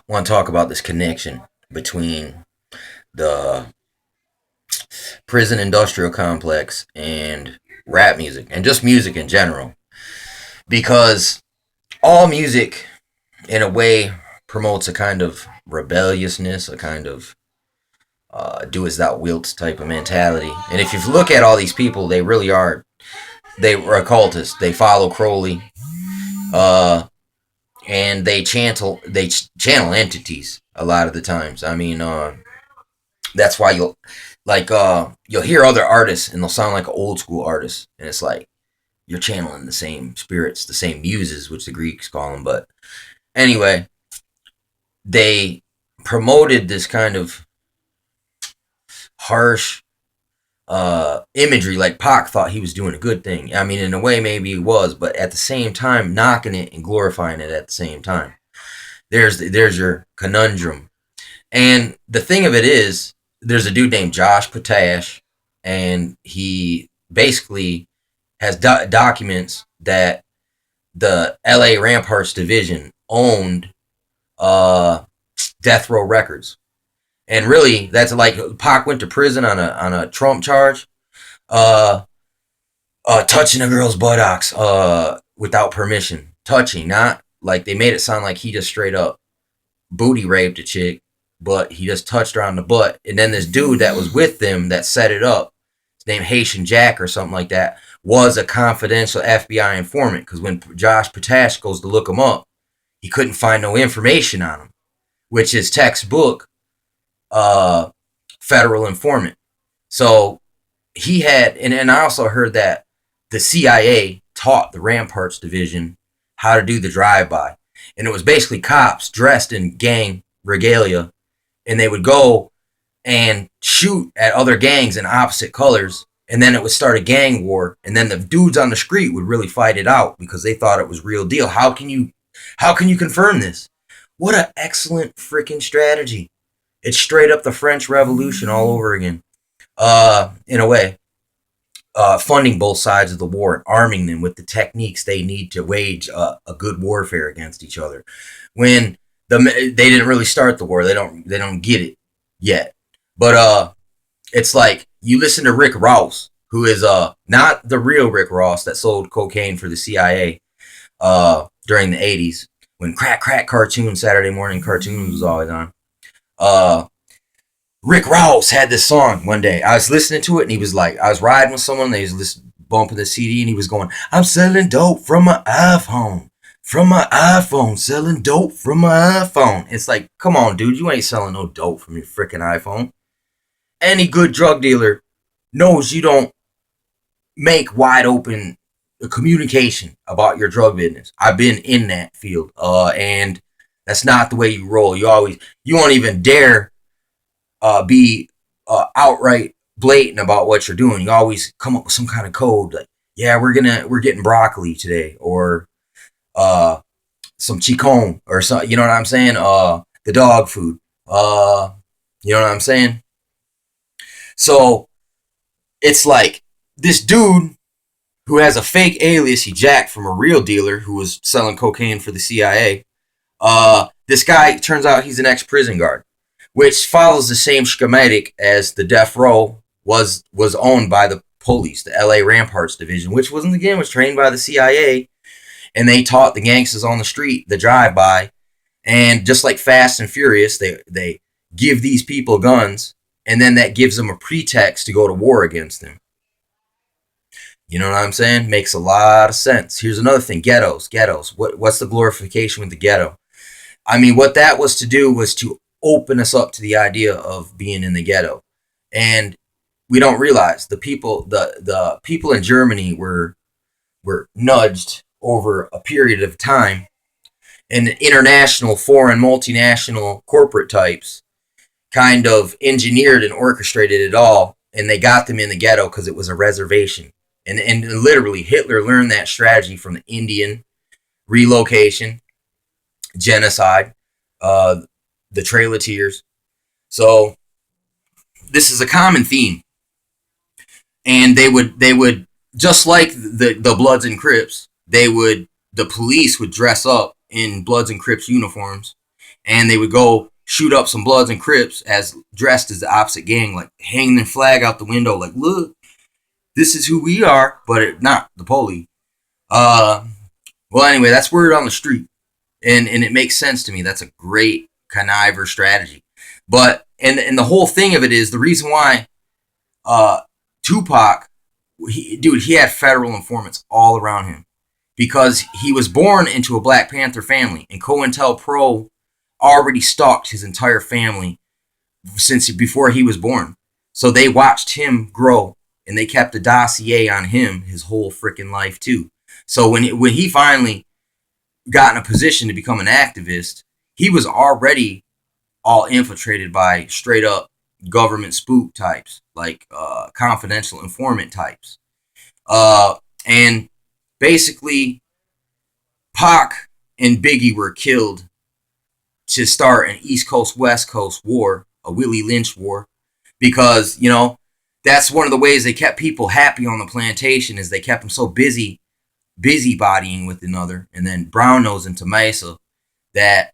want to talk about this connection between the prison industrial complex and rap music and just music in general. Because all music, in a way, promotes a kind of rebelliousness, a kind of do as thou wilt type of mentality. And if you look at all these people, they really are, they were occultists. They follow Crowley, uh, and they channel entities a lot of the times. I mean, that's why you'll hear other artists and they'll sound like an old school artist, and it's like you're channeling the same spirits, the same muses, which the Greeks call them. But anyway, they promoted this kind of harsh imagery. Like Pac thought he was doing a good thing. I mean, in a way, maybe he was, but at the same time, knocking it and glorifying it at the same time. There's your conundrum. And the thing of it is, there's a dude named Josh Potash, and he basically has documents that the L.A. Ramparts division owned Death Row Records, and really that's like Pac went to prison on a Trump charge, uh, touching a girl's buttocks without permission, touching, not like they made it sound like he just straight up booty raped a chick, but he just touched her on the butt. And then this dude that was with them that set it up, his name Haitian Jack or something like that, was a confidential FBI informant, because when Josh Potash goes to look him up, he couldn't find no information on him, which is textbook uh, federal informant. So he had, and I also heard that the CIA taught the Ramparts division how to do the drive-by. And it was basically cops dressed in gang regalia, and they would go and shoot at other gangs in opposite colors, and then it would start a gang war, and then the dudes on the street would really fight it out because they thought it was real deal. How can you confirm this? What an excellent freaking strategy. It's straight up the French Revolution all over again. In a way, funding both sides of the war and arming them with the techniques they need to wage a good warfare against each other. When they didn't really start the war, they don't get it yet. But it's like you listen to Rick Ross, who is not the real Rick Ross that sold cocaine for the CIA during the 80s, when crack cartoons, Saturday morning cartoons was always on. Uh, Rick Ross had this song one day. I was listening to it, and he was like, I was riding with someone, they was bumping the CD, and he was going, I'm selling dope from my iPhone. From my iPhone, selling dope from my iPhone. It's like, come on, dude, you ain't selling no dope from your freaking iPhone. Any good drug dealer knows you don't make wide open communication about your drug business. I've been in that field, and that's not the way you roll. You won't even dare be outright blatant about what you're doing. You always come up with some kind of code, like, yeah, we're getting broccoli today, or some chicon, or something. You know what I'm saying? The dog food. You know what I'm saying? So it's like this dude who has a fake alias he jacked from a real dealer who was selling cocaine for the CIA. This guy, turns out he's an ex-prison guard, which follows the same schematic as the Death Row was owned by the police, the L.A. Ramparts division, which was trained by the CIA, and they taught the gangsters on the street the drive-by. And just like Fast and Furious, they give these people guns, and then that gives them a pretext to go to war against them. You know what I'm saying? Makes a lot of sense. Here's another thing: ghettos. What's the glorification with the ghetto? I mean, what that was to do was to open us up to the idea of being in the ghetto, and we don't realize the people in Germany were nudged over a period of time, and international, foreign, multinational corporate types kind of engineered and orchestrated it all, and they got them in the ghetto because it was a reservation. And literally, Hitler learned that strategy from the Indian relocation, genocide, the Trail of Tears. So this is a common theme, and they would just like the Bloods and Crips. The police would dress up in Bloods and Crips uniforms, and they would go shoot up some Bloods and Crips as dressed as the opposite gang, like hanging their flag out the window, like, look, this is who we are, but not the police. Well, anyway, that's word on the street, and it makes sense to me. That's a great conniver strategy. But and the whole thing of it is the reason why Tupac, he had federal informants all around him because he was born into a Black Panther family, and COINTELPRO already stalked his entire family since before he was born. So they watched him grow, and they kept a dossier on him his whole freaking life too. So when he finally got in a position to become an activist, he was already all infiltrated by straight up government spook types, like confidential informant types. And basically, Pac and Biggie were killed to start an East Coast West Coast war, a Willie Lynch war, because that's one of the ways they kept people happy on the plantation is they kept them so busybodying with another, and then brown nose into Mesa, that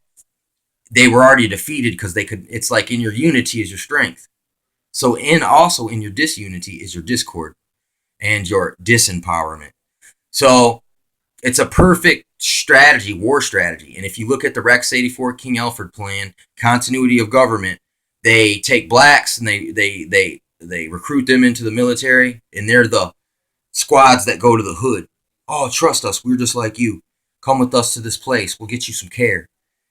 they were already defeated because they could. It's like in your unity is your strength. So also in your disunity is your discord and your disempowerment. So it's a perfect strategy, war strategy. And if you look at the Rex 84 King Alfred plan, continuity of government, they take blacks and they recruit them into the military, and they're the squads that go to the hood. Oh, trust us, we're just like you. Come with us to this place, we'll get you some care.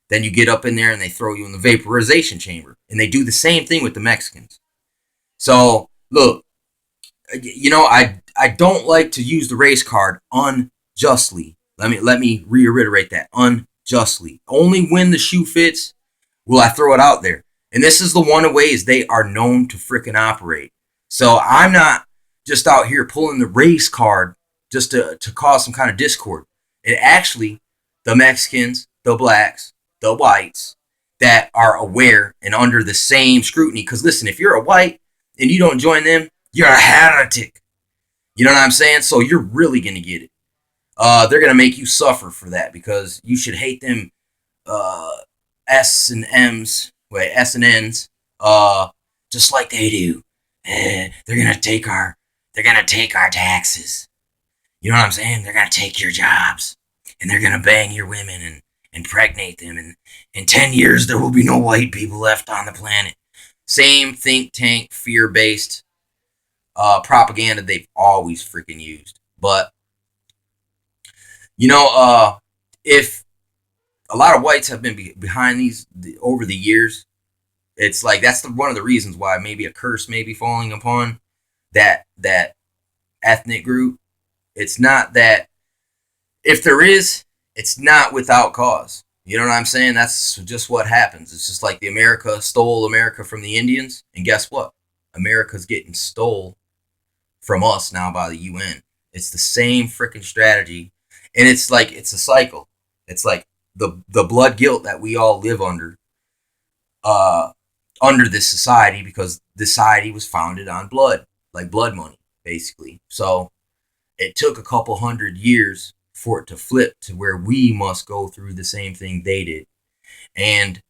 Then you get up in there and they throw you in the vaporization chamber. And they do the same thing with the Mexicans. So, look, I don't like to use the race card unjustly. Let me reiterate that. Unjustly. Only when the shoe fits will I throw it out there. And this is the one of ways they are known to frickin' operate. So I'm not just out here pulling the race card just to cause some kind of discord. It actually, the Mexicans, the blacks, the whites that are aware and under the same scrutiny. Because listen, if you're a white and you don't join them, you're a heretic. You know what I'm saying? So you're really going to get it. They're going to make you suffer for that because you should hate them S and N's, just like they do. They're going to take our taxes. You know what I'm saying? They're going to take your jobs, and they're going to bang your women and impregnate them. And in 10 years, there will be no white people left on the planet. Same think tank, fear-based propaganda they've always freaking used. But, if a lot of whites have been behind these over the years, it's like that's one of the reasons why maybe a curse may be falling upon that ethnic group. It's not that, if there is, it's not without cause. You know what I'm saying? That's just what happens. It's just like the America stole America from the Indians, and guess what? America's getting stole from us now by the UN. It's the same freaking strategy, and it's like it's a cycle. It's like the blood guilt that we all live under this society, because the society was founded on blood, like blood money, basically. So it took a couple hundred years for it to flip to where we must go through the same thing they did. And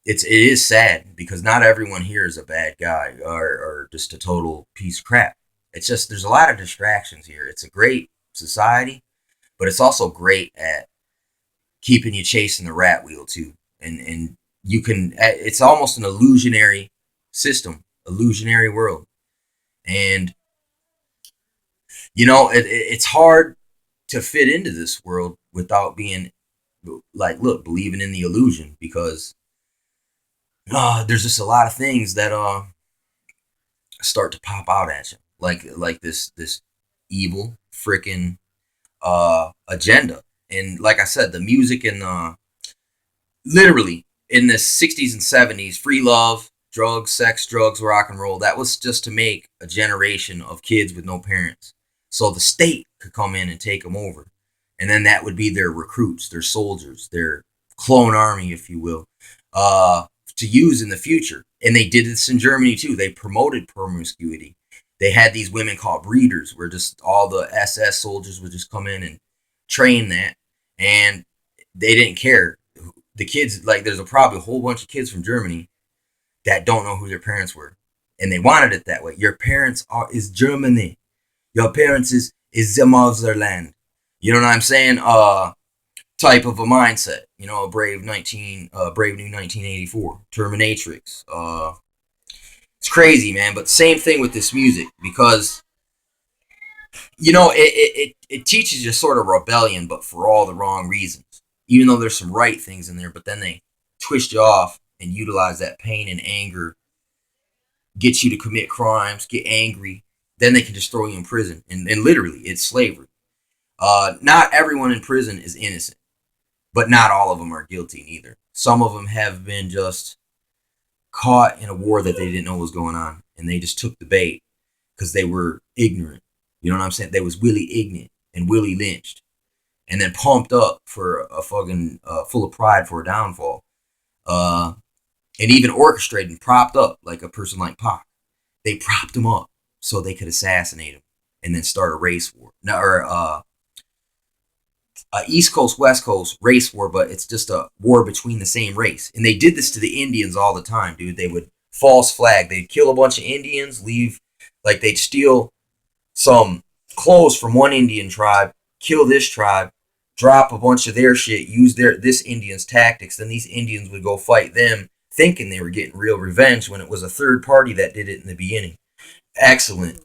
it is sad because not everyone here is a bad guy or just a total piece of crap. It's just there's a lot of distractions here. It's a great society, but it's also great at keeping you chasing the rat wheel too. And you can, it's almost an illusionary system, illusionary world. And it's hard to fit into this world without being like, look, believing in the illusion, because there's just a lot of things that start to pop out at you, like this evil freaking agenda. And like I said, the music and literally in the 60s and 70s, free love, drugs, sex, drugs, rock and roll, that was just to make a generation of kids with no parents, so the state could come in and take them over. And then that would be their recruits, their soldiers, their clone army, if you will, to use in the future. And they did this in Germany too. They promoted promiscuity. They had these women called breeders, where just all the SS soldiers would just come in and train that. And they didn't care the kids, like, there's probably a whole bunch of kids from Germany that don't know who their parents were, and they wanted it that way. Your parents is Germany. Your parents is the motherland. You know what I'm saying? Type of a mindset. You know, a Brave New 1984, Terminatrix. It's crazy, man. But same thing with this music, because it teaches you sort of rebellion, but for all the wrong reasons. Even though there's some right things in there, but then they twist you off and utilize that pain and anger, get you to commit crimes, get angry. Then they can just throw you in prison, and literally, it's slavery. Not everyone in prison is innocent, but not all of them are guilty neither. Some of them have been just caught in a war that they didn't know was going on, and they just took the bait because they were ignorant. You know what I'm saying? They was Willie ignorant and Willie lynched, and then pumped up for a fucking full of pride for a downfall, uh, and even orchestrated and propped up like a person like Pac. They propped him up so they could assassinate him and then start a race war. No, or East Coast West Coast race war, but it's just a war between the same race. And they did this to the Indians all the time, dude. They would false flag. They'd kill a bunch of Indians, leave, like, they'd steal some clothes from one Indian tribe, kill this tribe, drop a bunch of their shit, use this Indian's tactics. Then these Indians would go fight them, thinking they were getting real revenge when it was a third party that did it in the beginning. Excellent